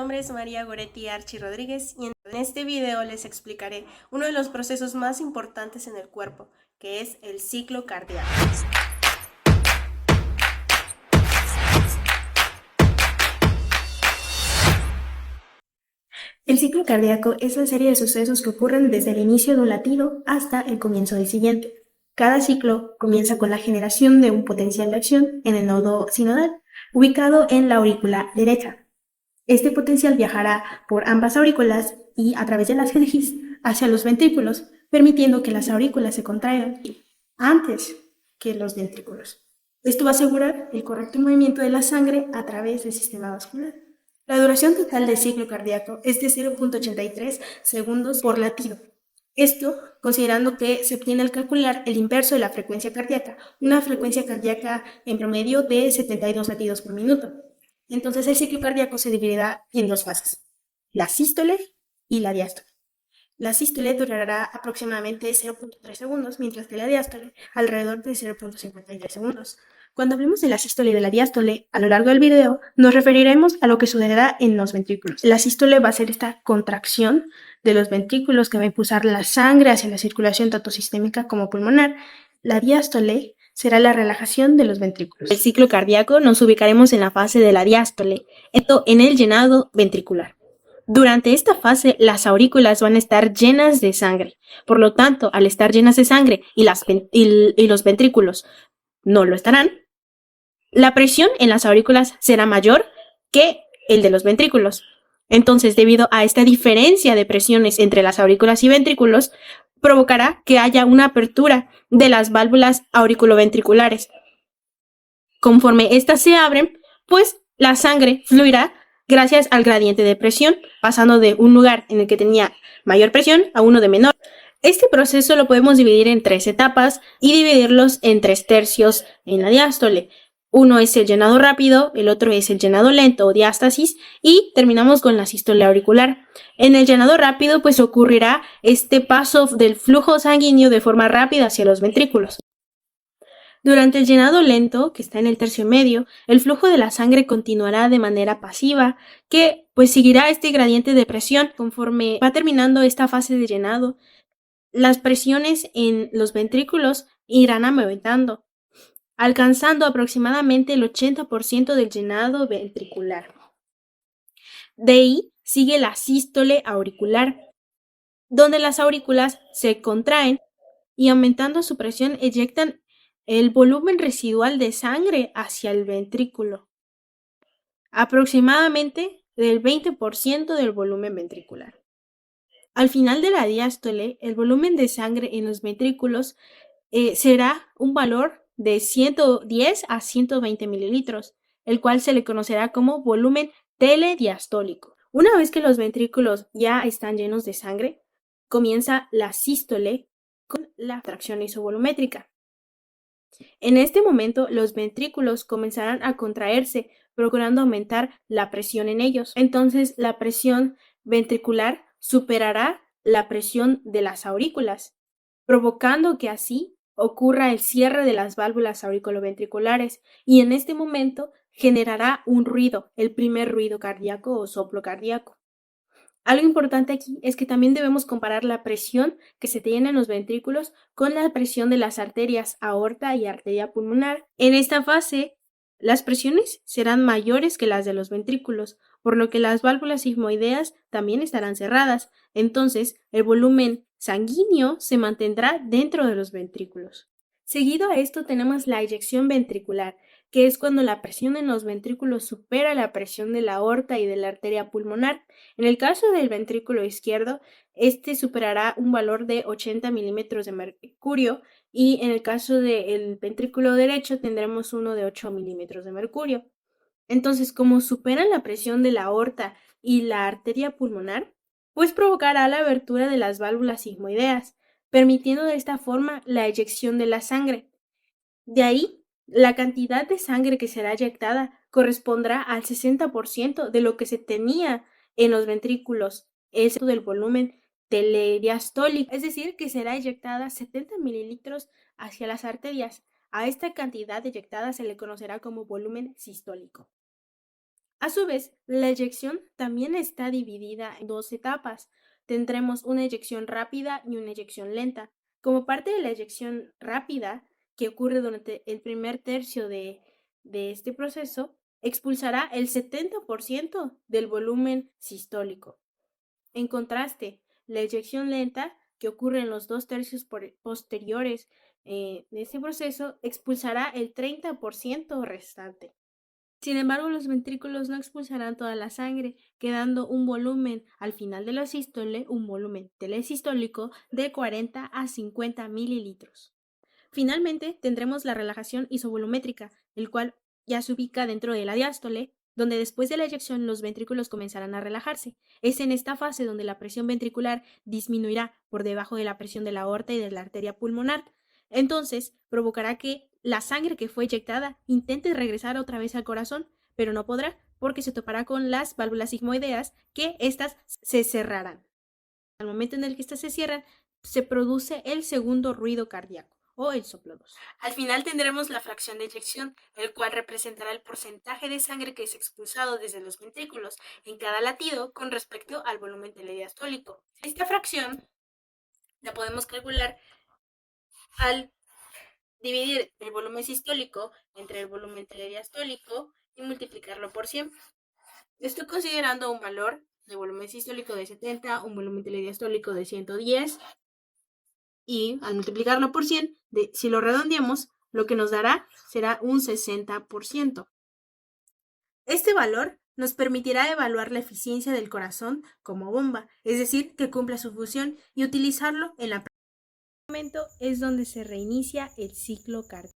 Mi nombre es María Goretti Archi Rodríguez y en este video les explicaré uno de los procesos más importantes en el cuerpo, que es el ciclo cardíaco. El ciclo cardíaco es la serie de sucesos que ocurren desde el inicio de un latido hasta el comienzo del siguiente. Cada ciclo comienza con la generación de un potencial de acción en el nodo sinodal, ubicado en la aurícula derecha. Este potencial viajará por ambas aurículas y a través de las faringes hacia los ventrículos, permitiendo que las aurículas se contraigan antes que los ventrículos. Esto va a asegurar el correcto movimiento de la sangre a través del sistema vascular. La duración total del ciclo cardíaco es de 0,83 segundos por latido. Esto considerando que se obtiene al calcular el inverso de la frecuencia cardíaca, una frecuencia cardíaca en promedio de 72 latidos por minuto. Entonces el ciclo cardíaco se dividirá en dos fases, la sístole y la diástole. La sístole durará aproximadamente 0,3 segundos, mientras que la diástole alrededor de 0,53 segundos. Cuando hablemos de la sístole y de la diástole, a lo largo del video, nos referiremos a lo que sucederá en los ventrículos. La sístole va a ser esta contracción de los ventrículos que va a impulsar la sangre hacia la circulación tanto sistémica como pulmonar. La diástole será la relajación de los ventrículos. El ciclo cardíaco nos ubicaremos en la fase de la diástole, en el llenado ventricular. Durante esta fase, las aurículas van a estar llenas de sangre. Por lo tanto, al estar llenas de sangre y los ventrículos no lo estarán, la presión en las aurículas será mayor que el de los ventrículos. Entonces, debido a esta diferencia de presiones entre las aurículas y ventrículos, provocará que haya una apertura de las válvulas auriculoventriculares. Conforme éstas se abren, pues la sangre fluirá gracias al gradiente de presión, pasando de un lugar en el que tenía mayor presión a uno de menor. Este proceso lo podemos dividir en tres etapas y dividirlos en 3/3 en la diástole. Uno es el llenado rápido, el otro es el llenado lento o diástasis y terminamos con la sístole auricular. En el llenado rápido pues ocurrirá este paso del flujo sanguíneo de forma rápida hacia los ventrículos. Durante el llenado lento, que está en el tercio medio, el flujo de la sangre continuará de manera pasiva, que pues seguirá este gradiente de presión. Conforme va terminando esta fase de llenado, las presiones en los ventrículos irán aumentando, alcanzando aproximadamente el 80% del llenado ventricular. De ahí sigue la sístole auricular, donde las aurículas se contraen y aumentando su presión eyectan el volumen residual de sangre hacia el ventrículo, aproximadamente del 20% del volumen ventricular. Al final de la diástole, el volumen de sangre en los ventrículos será un valor de 110 a 120 mililitros, el cual se le conocerá como volumen telediastólico. Una vez que los ventrículos ya están llenos de sangre, comienza la sístole con la tracción isovolumétrica. En este momento, los ventrículos comenzarán a contraerse, procurando aumentar la presión en ellos. Entonces, la presión ventricular superará la presión de las aurículas, provocando que así ocurra el cierre de las válvulas auriculoventriculares y en este momento generará un ruido, el primer ruido cardíaco o soplo cardíaco. Algo importante aquí es que también debemos comparar la presión que se tiene en los ventrículos con la presión de las arterias aorta y arteria pulmonar. En esta fase, las presiones serán mayores que las de los ventrículos, por lo que las válvulas sigmoideas también estarán cerradas. Entonces, el volumen sanguíneo se mantendrá dentro de los ventrículos. Seguido a esto tenemos la eyección ventricular, que es cuando la presión en los ventrículos supera la presión de la aorta y de la arteria pulmonar. En el caso del ventrículo izquierdo, este superará un valor de 80 milímetros de mercurio y en el caso del ventrículo derecho tendremos uno de 8 milímetros de mercurio. Entonces, como superan la presión de la aorta y la arteria pulmonar, pues provocará la abertura de las válvulas sigmoideas, permitiendo de esta forma la eyección de la sangre. De ahí, la cantidad de sangre que será eyectada correspondrá al 60% de lo que se tenía en los ventrículos, eso del volumen telediastólico, es decir, que será eyectada 70 mililitros hacia las arterias. A esta cantidad eyectada se le conocerá como volumen sistólico. A su vez, la eyección también está dividida en dos etapas. Tendremos una eyección rápida y una eyección lenta. Como parte de la eyección rápida, que ocurre durante el primer tercio de este proceso, expulsará el 70% del volumen sistólico. En contraste, la eyección lenta, que ocurre en los dos tercios posteriores de este proceso, expulsará el 30% restante. Sin embargo, los ventrículos no expulsarán toda la sangre, quedando un volumen al final de la sístole, un volumen telesistólico de 40 a 50 mililitros. Finalmente, tendremos la relajación isovolumétrica, el cual ya se ubica dentro de la diástole, donde después de la eyección los ventrículos comenzarán a relajarse. Es en esta fase donde la presión ventricular disminuirá por debajo de la presión de la aorta y de la arteria pulmonar. Entonces, provocará que la sangre que fue eyectada intente regresar otra vez al corazón, pero no podrá porque se topará con las válvulas sigmoideas, que éstas se cerrarán. Al momento en el que éstas se cierran, se produce el segundo ruido cardíaco o el soplo 2. Al final tendremos la fracción de eyección, el cual representará el porcentaje de sangre que es expulsado desde los ventrículos en cada latido con respecto al volumen telediastólico. Esta fracción la podemos calcular al dividir el volumen sistólico entre el volumen telediastólico y multiplicarlo por 100. Estoy considerando un valor de volumen sistólico de 70, un volumen telediastólico de 110, y al multiplicarlo por 100, si lo redondeamos, lo que nos dará será un 60%. Este valor nos permitirá evaluar la eficiencia del corazón como bomba, es decir, que cumpla su función y utilizarlo en la momento es donde se reinicia el ciclo cardíaco.